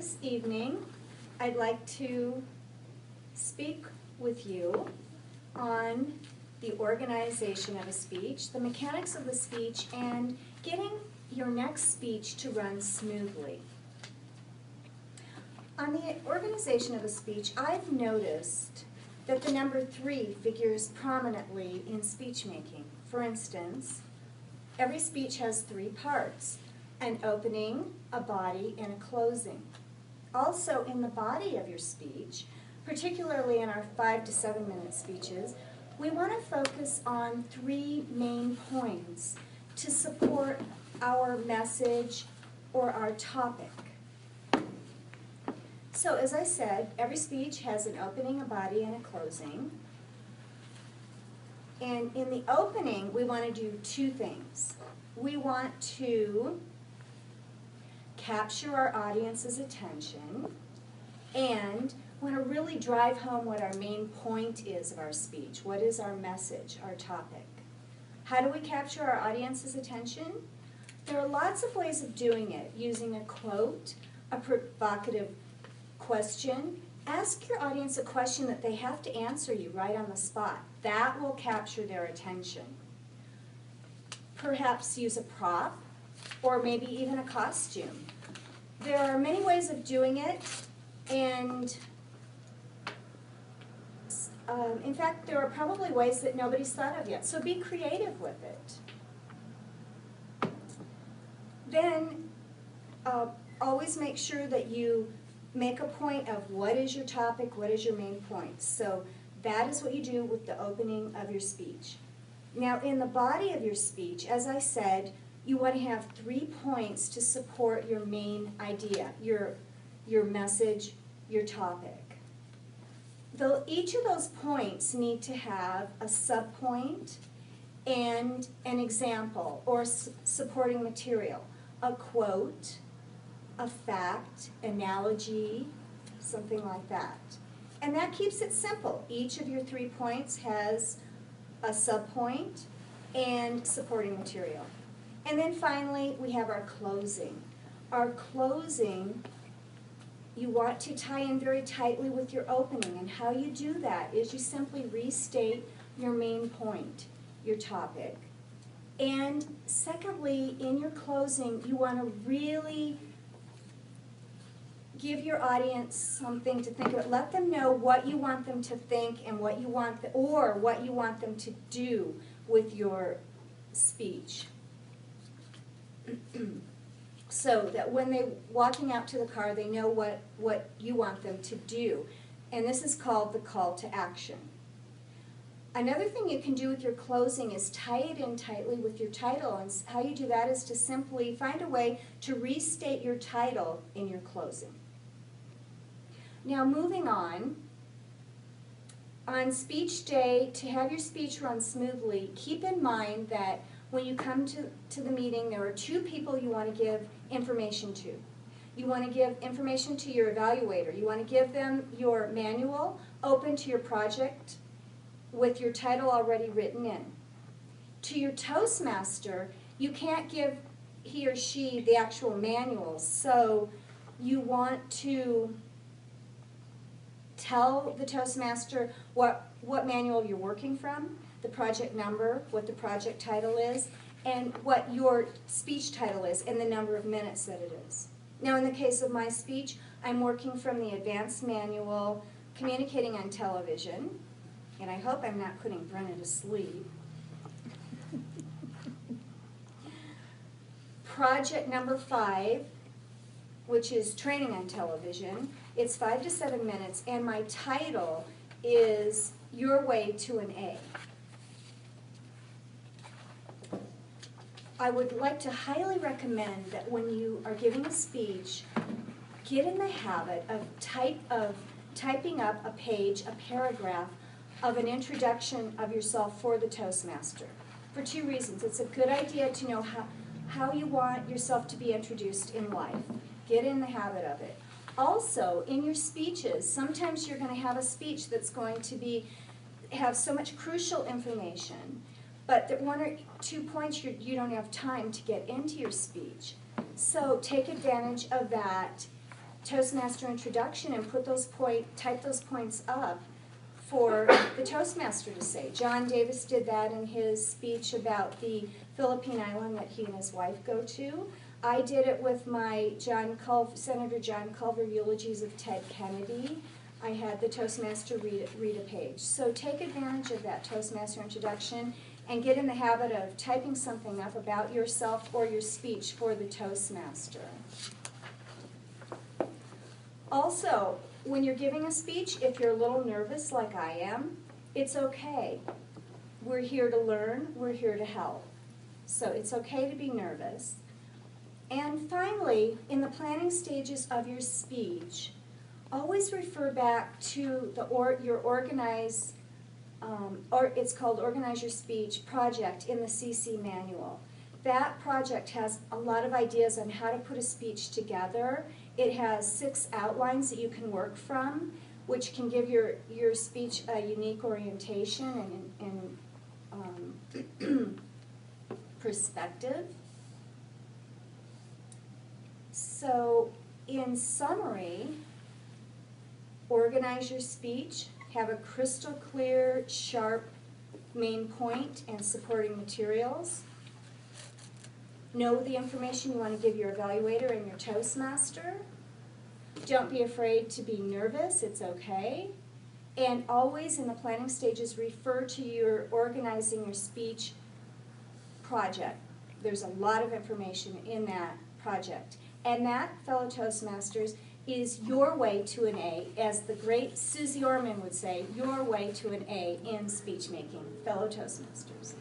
This evening, I'd like to speak with you on the organization of a speech, the mechanics of the speech, and getting your next speech to run smoothly. On the organization of a speech, I've noticed that the number 3 figures prominently in speech making. For instance, every speech has 3 parts: an opening, a body, and a closing. Also, in the body of your speech, particularly in our 5 to 7 minute speeches, we want to focus on 3 main points to support our message or our topic. So, as I said, every speech has an opening, a body, and a closing. And in the opening, we want to do 2 things. We want to capture our audience's attention, and want to really drive home what our main point is of our speech. What is our message, our topic? How do we capture our audience's attention? There are lots of ways of doing it, using a quote, a provocative question. Ask your audience a question that they have to answer you right on the spot. That will capture their attention. Perhaps use a prop, or maybe even a costume. There are many ways of doing it, and in fact, there are probably ways that nobody's thought of yet, so be creative with it. Then, always make sure that you make a point of what is your topic, what is your main point. So that is what you do with the opening of your speech. Now, in the body of your speech, as I said, you want to have 3 points to support your main idea, your message, your topic. Each of those points need to have a subpoint and an example or supporting material, a quote, a fact, analogy, something like that. And that keeps it simple. Each of your 3 points has a subpoint and supporting material. And then finally, we have our closing. Our closing, you want to tie in very tightly with your opening. And how you do that is you simply restate your main point, your topic. And secondly, in your closing, you want to really give your audience something to think about. Let them know what you want them to think and what you want them to do with your speech. So that when they're walking out to the car, they know what you want them to do. And this is called the call to action. Another thing you can do with your closing is tie it in tightly with your title. And how you do that is to simply find a way to restate your title in your closing. Now, moving on speech day, to have your speech run smoothly, keep in mind that when you come to the meeting, there are 2 people you want to give information to. You want to give information to your evaluator. You want to give them your manual open to your project with your title already written in. To your Toastmaster, you can't give he or she the actual manual, so you want to tell the Toastmaster what manual you're working from, the project number, what the project title is, and what your speech title is, and the number of minutes that it is. Now, in the case of my speech, I'm working from the Advanced Manual, Communicating on Television, and I hope I'm not putting Brenna to sleep. Project number 5, which is Training on Television. It's 5 to 7 minutes, and my title is Your Way to an A. I would like to highly recommend that when you are giving a speech, get in the habit of typing up a page, a paragraph of an introduction of yourself for the Toastmaster. For 2 reasons. It's a good idea to know how you want yourself to be introduced in life. Get in the habit of it. Also, in your speeches, sometimes you're going to have a speech that's going to have so much crucial information, but there are 1 or 2 points you don't have time to get into your speech. So take advantage of that Toastmaster introduction and type those points up for the Toastmaster to say. John Davis did that in his speech about the Philippine island that he and his wife go to. I did it with my Senator John Culver eulogies of Ted Kennedy. I had the Toastmaster read a page. So take advantage of that Toastmaster introduction and get in the habit of typing something up about yourself or your speech for the Toastmaster. Also, when you're giving a speech, if you're a little nervous like I am, it's okay. We're here to learn, we're here to help. So it's okay to be nervous. And finally, in the planning stages of your speech, always refer back to your Organize, or it's called Organize Your Speech project in the CC manual. That project has a lot of ideas on how to put a speech together. It has 6 outlines that you can work from, which can give your speech a unique orientation and perspective. So, in summary, organize your speech, have a crystal clear, sharp main point and supporting materials. Know the information you want to give your evaluator and your Toastmaster. Don't be afraid to be nervous, it's okay. And always in the planning stages refer to your organizing your speech project. There's a lot of information in that project. And that, fellow Toastmasters, is your way to an A, as the great Susie Orman would say, your way to an A in speech making, fellow Toastmasters.